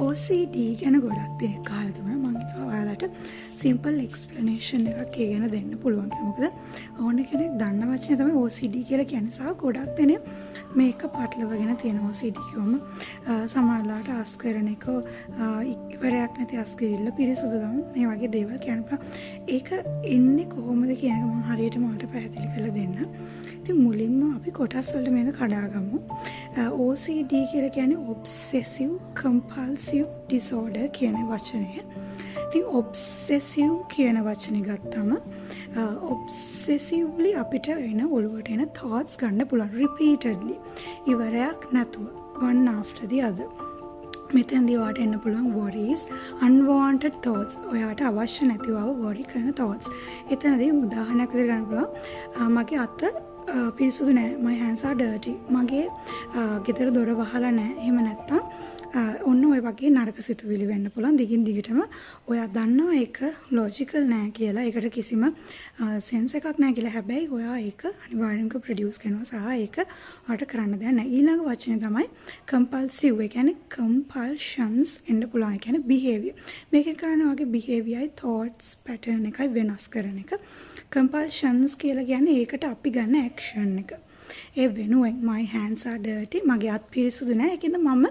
OCD ගැන ගොඩක් දෙනෙක් අහලා තිබුණා. මම හිතුවා ඔයාලට සිම්පල් එක්ස්ප්ලනේෂන් එකක් ඒ ගැන දෙන්න පුළුවන් කියලා. මොකද ඕන කෙනෙක් දන්න වචනේ තමයි OCD කියලා කියන්නේ. සහ ගොඩක් දෙනෙක් මේක පටලවගෙන තියෙන OCD කියවම සමහරලාට අස් කරන එක ඉවරයක් නැති අස් කිරිල්ල පිරිසුදුකම මේ වගේ දේවල් කියන්න පුළුවන්. ඒක එන්නේ කොහොමද කියන එක මම හරියටම ඔයාලට පැහැදිලි කරලා දෙන්න. ඉතින් මුලින්ම අපි කොටස් වලට මේක කඩාගමු. OCD කියලා කියන්නේ obsessive compulsive disorder කියන වචනය. ඉතින් obsessive කියන වචනේ ගත්තම obsessively අපිට එන ඔළුවට එන thoughts ගන්න පුළුවන් repeatedly ඉවරයක් නැතුව one after the other. මෙතෙන්දී ඔයාට එන්න පුළුවන් worries, unwanted thoughts, ඔයාට අවශ්‍ය නැතිව worry කරන thoughts. එතනදී උදාහරණයක් විදිහට ගන්න පුළුවන් මගේ අත පිරිසුදු නැහැ, my hands are dirty, මගේ ගෙදර දොර වහලා නැහැ. එහෙම නැත්තම් ඔන්න ඔය වගේ නරක සිතුවිලි වෙන්න පුළුවන්. දිගින් දිගටම ඔයා දන්නවා ඒක ලොජිකල් නෑ කියලා, ඒකට කිසිම සෙන්ස් එකක් නෑ කියලා. හැබැයි ඔයා ඒක අනිවාර්යෙන්ම ප්‍රොඩියුස් කරනවා සහ ඒක ඔයාට කරන්න දෙයක් නෑ. ඊළඟ වචනේ තමයි compulsive. ඒ කියන්නේ compulsions එන්න පුළුවන්. ඒ කියන්නේ behavior. මේකෙන් කරන්නේ ඔයාගේ behaviorයි thoughts pattern එකයි වෙනස් කරන එක. compulsions කියලා කියන්නේ ඒකට අපි ගන්න action එක. ඒ වෙනුවෙන් my hands are dirty, මගේ අත් පිරිසුදු නැහැ, ඒකෙන්ද මම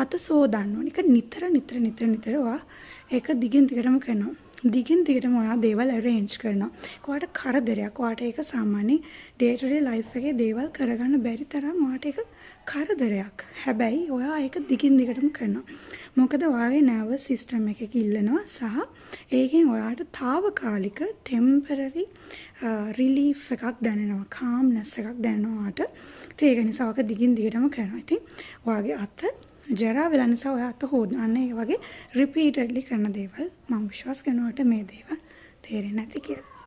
අත සෝදන්න ඕනේ. ඒක නිතර ඔයා ඒක දිගින් දිගටම කරනවා. දිගින් දිගටම ඔයා දේවල් arrange කරනවා. ඔයාට කරදරයක්, ඔයාට ඒක සාමාන්‍ය day to day life එකේ දේවල් කරගන්න බැරි තරම් ඔයාට ඒක කරදරයක්. හැබැයි ඔයා ඒක දිගින් දිගටම කරනවා. මොකද ඔයාගේ nervous system එකක ඉල්ලනවා සහ ඒකෙන් ඔයාට తాවකාලික temporary relief එකක් දැනෙනවා, calmness එකක් දැනෙනවා ඔයාට. ඒක නිසා ඔයාක දිගින් දිගටම කරනවා. ඉතින් ඔයාගේ අත ජරා වෙලා නිසා ඔයා අත හොදන්න ඒ වගේ repeatedly කරන දේවල් මම විශ්වාස කරනවා මේ දේවල් තේරෙන්නේ නැති කියලා.